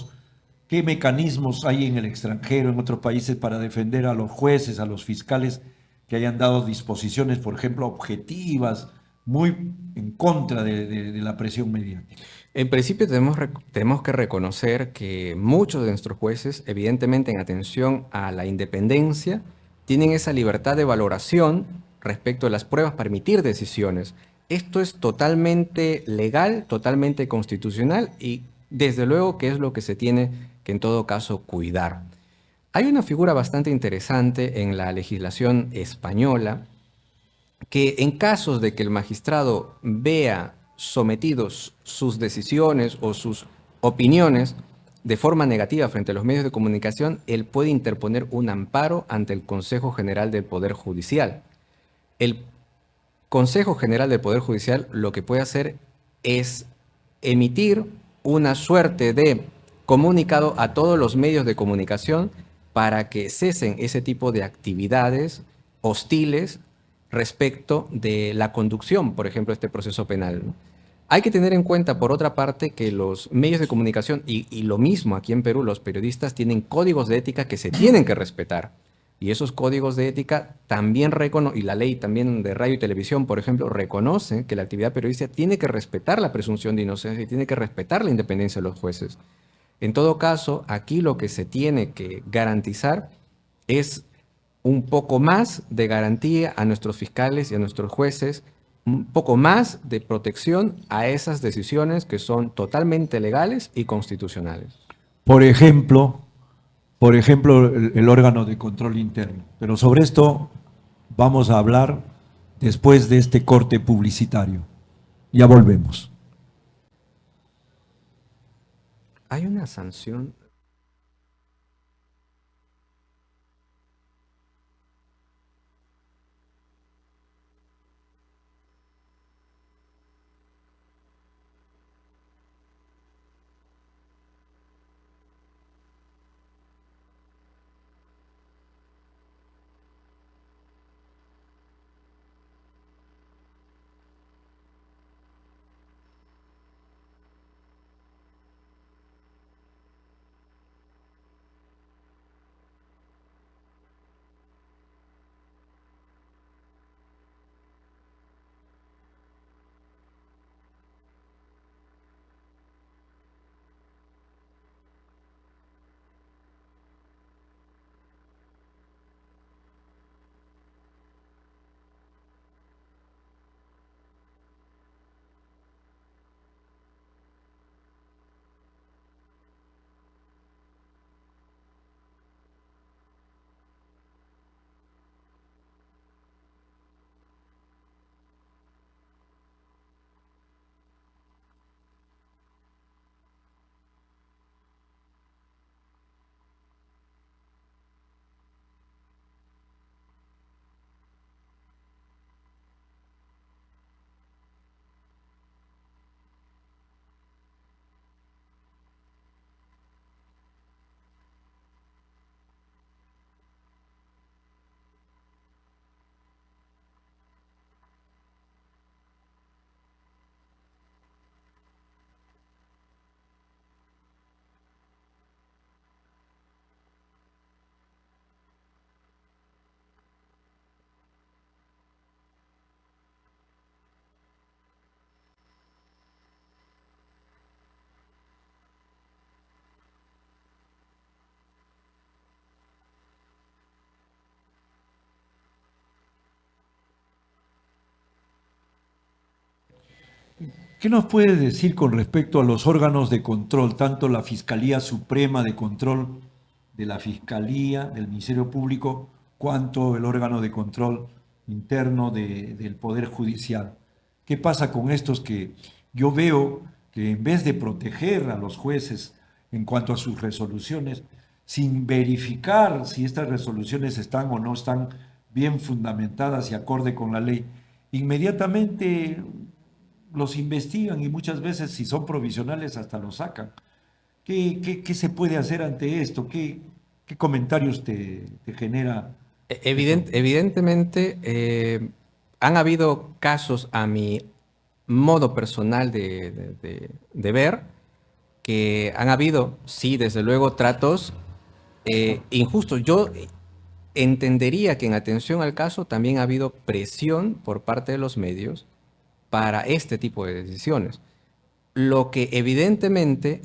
[SPEAKER 1] ¿Qué mecanismos hay en el extranjero, en otros países, para defender a los jueces, a los fiscales que hayan dado disposiciones, por ejemplo, objetivas, muy en contra de la presión mediática?
[SPEAKER 2] En principio tenemos que reconocer que muchos de nuestros jueces, evidentemente en atención a la independencia, tienen esa libertad de valoración respecto a las pruebas para emitir decisiones. Esto es totalmente legal, totalmente constitucional y desde luego que es lo que se tiene que en todo caso cuidar. Hay una figura bastante interesante en la legislación española que en casos de que el magistrado vea sometidos sus decisiones o sus opiniones de forma negativa frente a los medios de comunicación, él puede interponer un amparo ante el Consejo General del Poder Judicial. El Consejo General del Poder Judicial lo que puede hacer es emitir una suerte de comunicado a todos los medios de comunicación para que cesen ese tipo de actividades hostiles respecto de la conducción, por ejemplo, de este proceso penal, ¿no? Hay que tener en cuenta, por otra parte, que los medios de comunicación, y lo mismo aquí en Perú, los periodistas tienen códigos de ética que se tienen que respetar. Y esos códigos de ética también y la ley también de radio y televisión, por ejemplo, reconoce que la actividad periodística tiene que respetar la presunción de inocencia y tiene que respetar la independencia de los jueces. En todo caso, aquí lo que se tiene que garantizar es un poco más de garantía a nuestros fiscales y a nuestros jueces, un poco más de protección a esas decisiones que son totalmente legales y constitucionales.
[SPEAKER 1] Por ejemplo, el órgano de control interno. Pero sobre esto vamos a hablar después de este corte publicitario. Ya volvemos.
[SPEAKER 2] Hay una sanción.
[SPEAKER 1] ¿Qué nos puede decir con respecto a los órganos de control, tanto la Fiscalía Suprema de Control de la Fiscalía, del Ministerio Público, cuanto el órgano de control interno del Poder Judicial? ¿Qué pasa con estos que yo veo que en vez de proteger a los jueces en cuanto a sus resoluciones, sin verificar si estas resoluciones están o no están bien fundamentadas y acorde con la ley, inmediatamente los investigan y muchas veces, si son provisionales, hasta los sacan? ¿Qué se puede hacer ante esto? ¿Qué comentarios te genera esto?
[SPEAKER 2] Evidentemente, han habido casos a mi modo personal de ver, que han habido, sí, desde luego, tratos injustos. Yo entendería que en atención al caso también ha habido presión por parte de los medios para este tipo de decisiones. Lo que evidentemente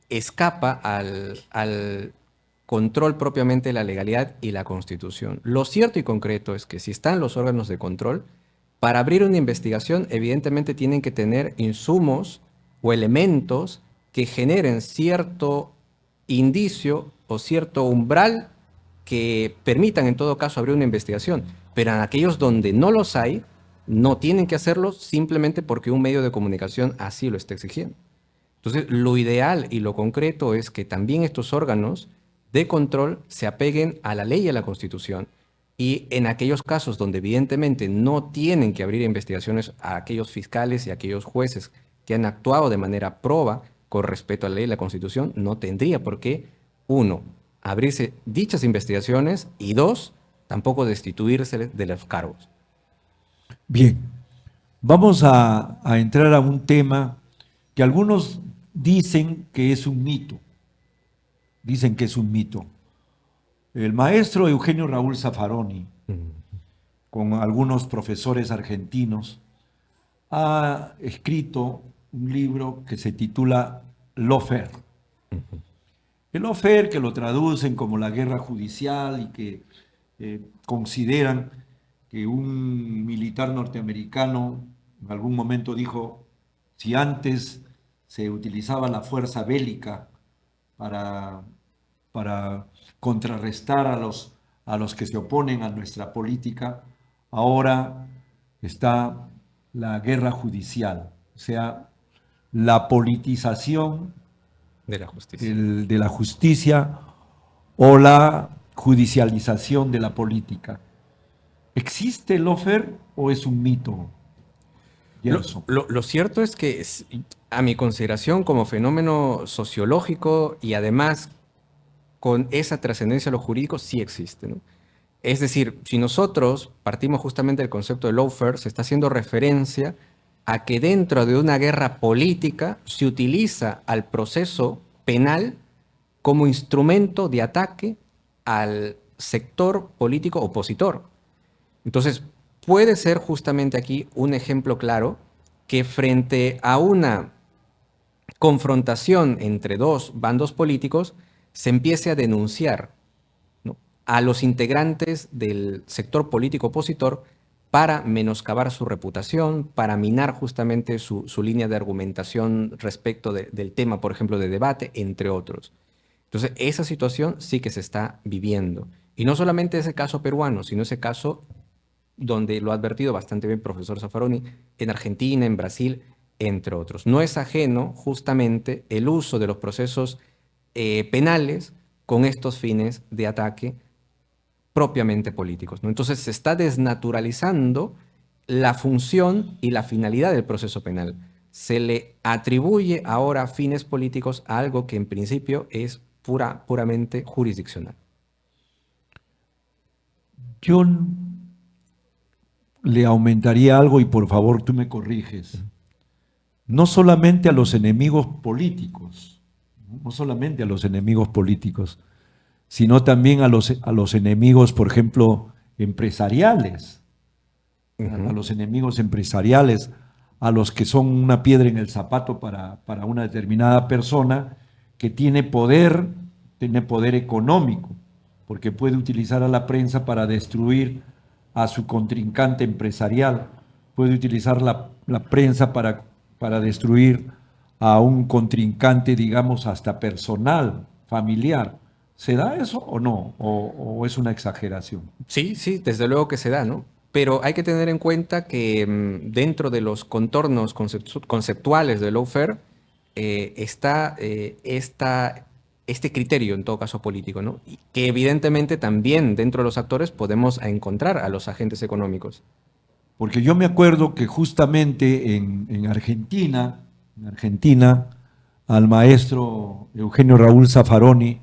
[SPEAKER 2] escapa al control propiamente de la legalidad y la Constitución. Lo cierto y concreto es que si están los órganos de control, para abrir una investigación evidentemente tienen que tener insumos o elementos que generen cierto indicio o cierto umbral que permitan en todo caso abrir una investigación. Pero en aquellos donde no los hay, no tienen que hacerlo simplemente porque un medio de comunicación así lo está exigiendo. Entonces, lo ideal y lo concreto es que también estos órganos de control se apeguen a la ley y a la Constitución, y en aquellos casos donde evidentemente no tienen que abrir investigaciones a aquellos fiscales y a aquellos jueces que han actuado de manera proba con respeto a la ley y la Constitución, no tendría por qué, uno, abrirse dichas investigaciones y dos, tampoco destituirse de los cargos.
[SPEAKER 1] Bien, vamos a entrar a un tema que algunos dicen que es un mito. Dicen que es un mito. El maestro Eugenio Raúl Zaffaroni, con algunos profesores argentinos, ha escrito un libro que se titula Lawfare. El lawfare, que lo traducen como la guerra judicial y que consideran que un militar norteamericano en algún momento dijo: si antes se utilizaba la fuerza bélica para contrarrestar a los que se oponen a nuestra política, ahora está la guerra judicial, o sea, la politización
[SPEAKER 2] De la justicia.
[SPEAKER 1] de la justicia o la judicialización de la política. ¿Existe el lawfare o es un mito, Gerson?
[SPEAKER 2] Lo cierto es que, a mi consideración, como fenómeno sociológico y además con esa trascendencia a lo jurídico, sí existe, ¿no? Es decir, si nosotros partimos justamente del concepto de lawfare, se está haciendo referencia a que dentro de una guerra política se utiliza al proceso penal como instrumento de ataque al sector político opositor. Entonces, puede ser justamente aquí un ejemplo claro que frente a una confrontación entre dos bandos políticos se empiece a denunciar, ¿no?, a los integrantes del sector político opositor para menoscabar su reputación, para minar justamente su línea de argumentación respecto del tema, por ejemplo, de debate, entre otros. Entonces, esa situación sí que se está viviendo. Y no solamente ese caso peruano, sino ese caso donde lo ha advertido bastante bien el profesor Zaffaroni, en Argentina, en Brasil, entre otros. No es ajeno justamente el uso de los procesos penales con estos fines de ataque propiamente políticos, ¿no? Entonces se está desnaturalizando la función y la finalidad del proceso penal. Se le atribuye ahora fines políticos a algo que en principio es puramente jurisdiccional.
[SPEAKER 1] Yo le aumentaría algo y por favor tú me corriges. No solamente a los enemigos políticos, no solamente a los enemigos políticos, sino también a los enemigos, por ejemplo, empresariales, a los enemigos empresariales, a los que son una piedra en el zapato para una determinada persona que tiene poder económico, porque puede utilizar a la prensa para destruir a su contrincante empresarial, puede utilizar la prensa para para destruir a un contrincante, digamos, hasta personal, familiar. ¿Se da eso o no? ¿O es una exageración?
[SPEAKER 2] Sí, sí, desde luego que se da, ¿no? Pero hay que tener en cuenta que dentro de los contornos conceptuales del lawfare está este criterio, en todo caso político, ¿no? Y que evidentemente también dentro de los actores podemos encontrar a los agentes económicos.
[SPEAKER 1] Porque yo me acuerdo que justamente en Argentina, al maestro Eugenio Raúl Zaffaroni,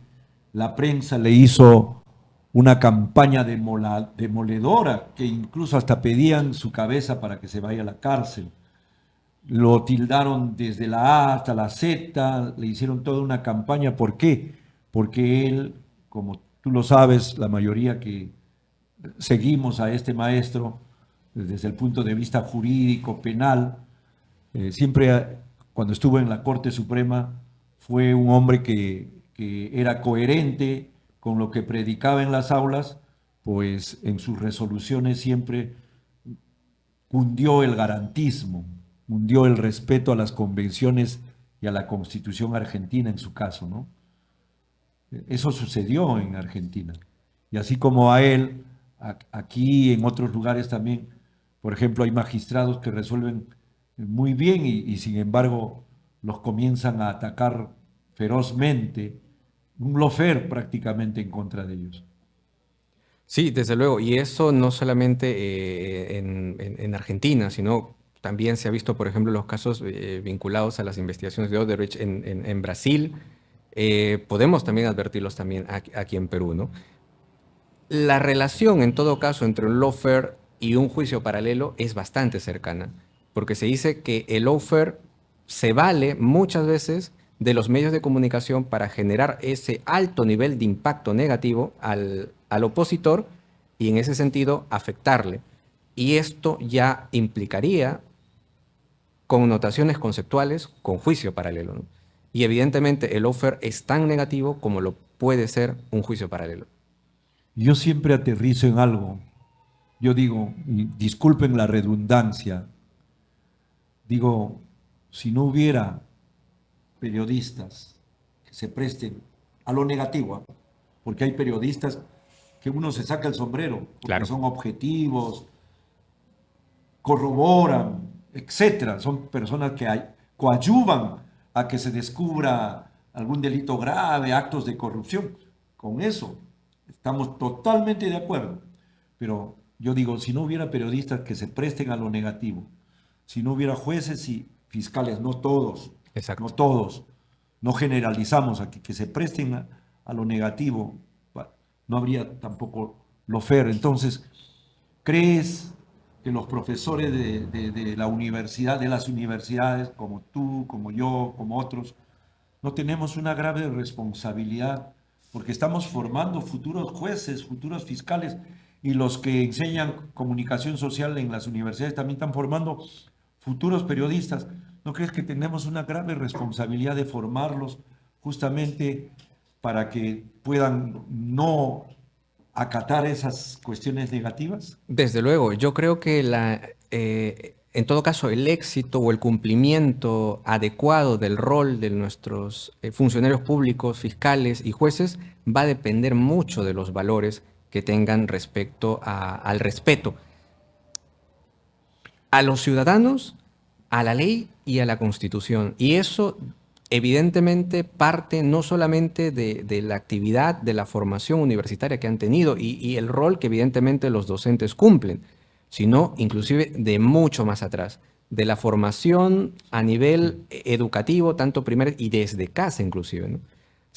[SPEAKER 1] la prensa le hizo una campaña demoledora, que incluso hasta pedían su cabeza para que se vaya a la cárcel. Lo tildaron desde la A hasta la Z, le hicieron toda una campaña. ¿Por qué? Porque él, como tú lo sabes, la mayoría que seguimos a este maestro desde el punto de vista jurídico, penal, siempre cuando estuvo en la Corte Suprema fue un hombre que era coherente con lo que predicaba en las aulas, pues en sus resoluciones siempre cundió el garantismo, cundió el respeto a las convenciones y a la Constitución argentina en su caso, ¿no? Eso sucedió en Argentina. Y así como a él, aquí en otros lugares también, por ejemplo, hay magistrados que resuelven muy bien y sin embargo los comienzan a atacar ferozmente, un lawfare prácticamente en contra de ellos.
[SPEAKER 2] Sí, desde luego, y eso no solamente en Argentina, sino también se ha visto, por ejemplo, los casos vinculados a las investigaciones de Odebrecht en Brasil. Podemos también advertirlos también aquí en Perú, ¿no? La relación, en todo caso, entre un lawfare y un juicio paralelo es bastante cercana, porque se dice que el lawfare se vale muchas veces de los medios de comunicación para generar ese alto nivel de impacto negativo al opositor y en ese sentido afectarle. Y esto ya implicaría connotaciones conceptuales con juicio paralelo, ¿no? Y evidentemente el lawfare es tan negativo como lo puede ser un juicio paralelo.
[SPEAKER 1] Yo siempre aterrizo en algo. Yo digo, y disculpen la redundancia, digo, si no hubiera periodistas que se presten a lo negativo, ¿ah? Porque hay periodistas que uno se saca el sombrero, porque
[SPEAKER 2] Claro.
[SPEAKER 1] son objetivos, corroboran, etcétera. Son personas que coadyuvan a que se descubra algún delito grave, actos de corrupción. Con eso estamos totalmente de acuerdo. Pero yo digo, si no hubiera periodistas que se presten a lo negativo, si no hubiera jueces y fiscales, no todos, no
[SPEAKER 2] Exacto.
[SPEAKER 1] todos, no generalizamos aquí, que se presten a lo negativo, no habría tampoco lo fair. Entonces, ¿crees que los profesores de la universidad, de las universidades, como tú, como yo, como otros, no tenemos una grave responsabilidad? Porque estamos formando futuros jueces, futuros fiscales, y los que enseñan comunicación social en las universidades también están formando futuros periodistas. ¿No crees que tenemos una grave responsabilidad de formarlos justamente para que puedan no acatar esas cuestiones negativas?
[SPEAKER 2] Desde luego, yo creo que en todo caso el éxito o el cumplimiento adecuado del rol de nuestros funcionarios públicos, fiscales y jueces va a depender mucho de los valores que tengan respecto al respeto a los ciudadanos, a la ley y a la Constitución. Y eso evidentemente parte no solamente de la actividad, de la formación universitaria que han tenido y el rol que evidentemente los docentes cumplen, sino inclusive de mucho más atrás, de la formación a nivel educativo, tanto primaria y desde casa inclusive, ¿no?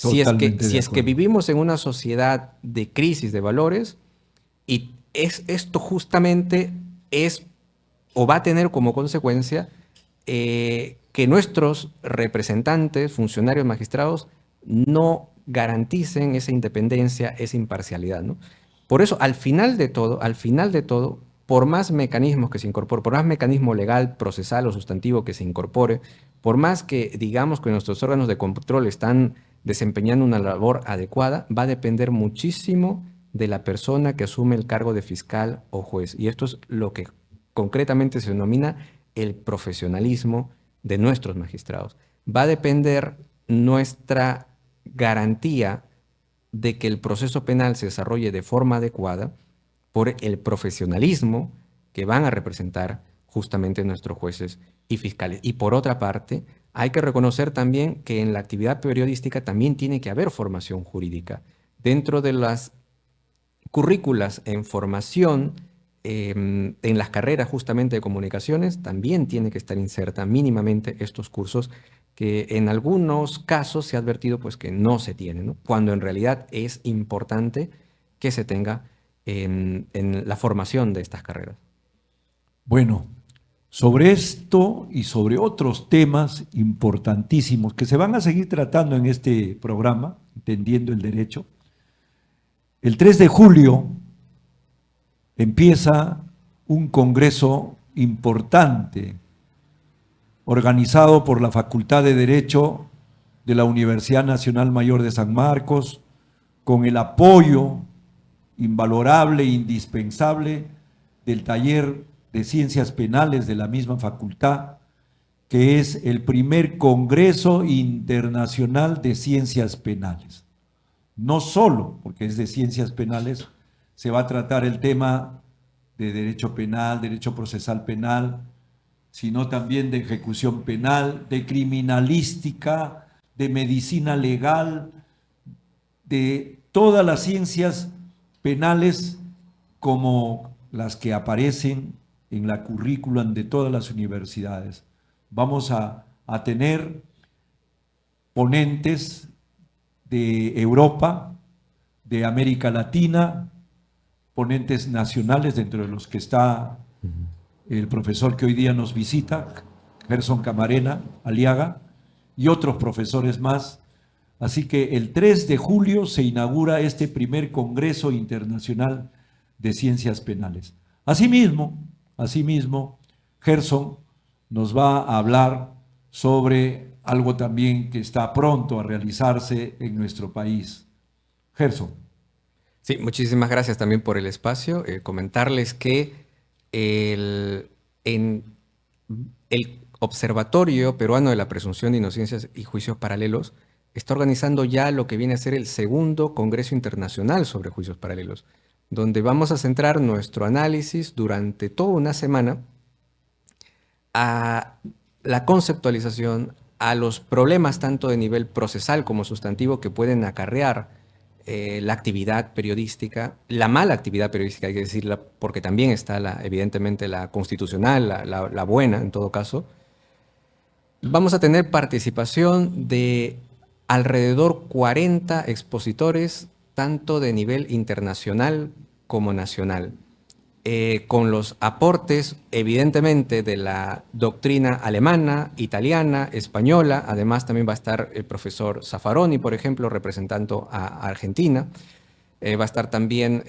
[SPEAKER 1] Totalmente
[SPEAKER 2] Si
[SPEAKER 1] de
[SPEAKER 2] es que
[SPEAKER 1] acuerdo.
[SPEAKER 2] vivimos en una sociedad de crisis de valores, y esto justamente es o va a tener como consecuencia que nuestros representantes, funcionarios, magistrados, no garanticen esa independencia, esa imparcialidad, ¿no? Por eso, al final de todo, por más mecanismos que se incorporen, por más mecanismo legal, procesal o sustantivo que se incorpore, por más que digamos que nuestros órganos de control están desempeñando una labor adecuada, va a depender muchísimo de la persona que asume el cargo de fiscal o juez. Y esto es lo que concretamente se denomina el profesionalismo de nuestros magistrados. Va a depender nuestra garantía de que el proceso penal se desarrolle de forma adecuada por el profesionalismo que van a representar justamente nuestros jueces y fiscales. Y por otra parte, hay que reconocer también que en la actividad periodística también tiene que haber formación jurídica. Dentro de las currículas en formación, en las carreras justamente de comunicaciones, también tiene que estar inserta mínimamente estos cursos que en algunos casos se ha advertido pues que no se tienen, ¿no? Cuando en realidad es importante que se tenga en la formación de estas carreras.
[SPEAKER 1] Bueno, sobre esto y sobre otros temas importantísimos que se van a seguir tratando en este programa, Entendiendo el Derecho, el 3 de julio empieza un congreso importante organizado por la Facultad de Derecho de la Universidad Nacional Mayor de San Marcos, con el apoyo invalorable e indispensable del taller de Ciencias Penales de la misma facultad, que es el primer Congreso Internacional de Ciencias Penales. No solo porque es de Ciencias Penales, se va a tratar el tema de derecho penal, derecho procesal penal, sino también de ejecución penal, de criminalística, de medicina legal, de todas las ciencias penales como las que aparecen en la currículum de todas las universidades. Vamos a tener ponentes de Europa, de América Latina, ponentes nacionales, dentro de los que está el profesor que hoy día nos visita, Gerson Camarena Aliaga, y otros profesores más. Así que el 3 de julio se inaugura este primer Congreso Internacional de Ciencias Penales. Asimismo, Gerson nos va a hablar sobre algo también que está pronto a realizarse en nuestro país. Gerson.
[SPEAKER 2] Sí, muchísimas gracias también por el espacio. Comentarles que el Observatorio Peruano de la Presunción de Inocencia y Juicios Paralelos está organizando ya lo que viene a ser el segundo Congreso Internacional sobre Juicios Paralelos, donde vamos a centrar nuestro análisis durante toda una semana a la conceptualización, a los problemas tanto de nivel procesal como sustantivo que pueden acarrear la actividad periodística, la mala actividad periodística, hay que decirla, porque también está evidentemente la constitucional, la buena en todo caso. Vamos a tener participación de alrededor 40 expositores, tanto de nivel internacional como nacional, con los aportes evidentemente de la doctrina alemana, italiana, española. Además también va a estar el profesor Zaffaroni, por ejemplo, representando a Argentina. Va a estar también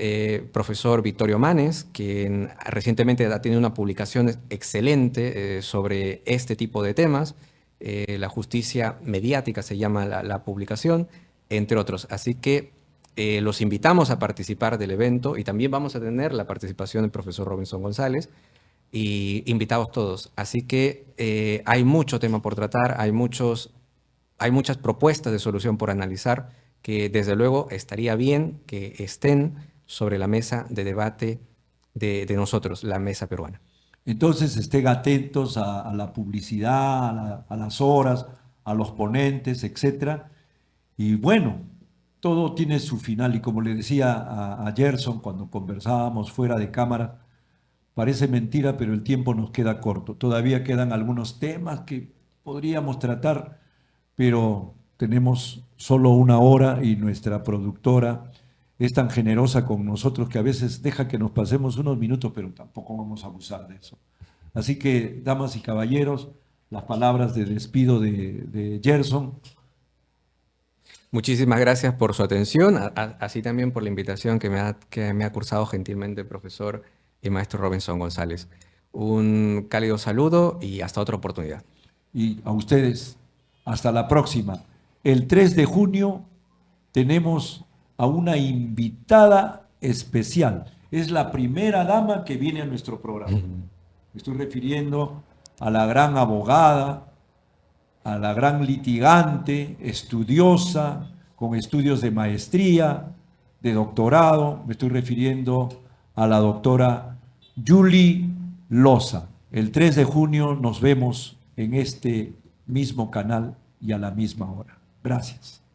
[SPEAKER 2] profesor Vittorio Manes, quien recientemente ha tenido una publicación excelente sobre este tipo de temas. La justicia mediática se llama la publicación, entre otros. Así que los invitamos a participar del evento y también vamos a tener la participación del profesor Robinson González y invitados todos. Así que hay mucho tema por tratar, hay muchas propuestas de solución por analizar que desde luego estaría bien que estén sobre la mesa de debate de nosotros, la mesa peruana.
[SPEAKER 1] Entonces estén atentos a la publicidad, a las horas, a los ponentes, etcétera. Y bueno, todo tiene su final y como le decía a Gerson cuando conversábamos fuera de cámara, parece mentira, pero el tiempo nos queda corto. Todavía quedan algunos temas que podríamos tratar, pero tenemos solo una hora y nuestra productora es tan generosa con nosotros que a veces deja que nos pasemos unos minutos, pero tampoco vamos a abusar de eso. Así que, damas y caballeros, las palabras de despido de Gerson.
[SPEAKER 2] Muchísimas gracias por su atención, así también por la invitación que me ha cursado gentilmente el profesor y maestro Robinson González. Un cálido saludo y hasta otra oportunidad.
[SPEAKER 1] Y a ustedes, hasta la próxima. El 3 de junio tenemos a una invitada especial. Es la primera dama que viene a nuestro programa. Me estoy refiriendo a la gran abogada, a la gran litigante, estudiosa, con estudios de maestría, de doctorado. Me estoy refiriendo a la doctora Julie Loza. El 3 de junio nos vemos en este mismo canal y a la misma hora. Gracias.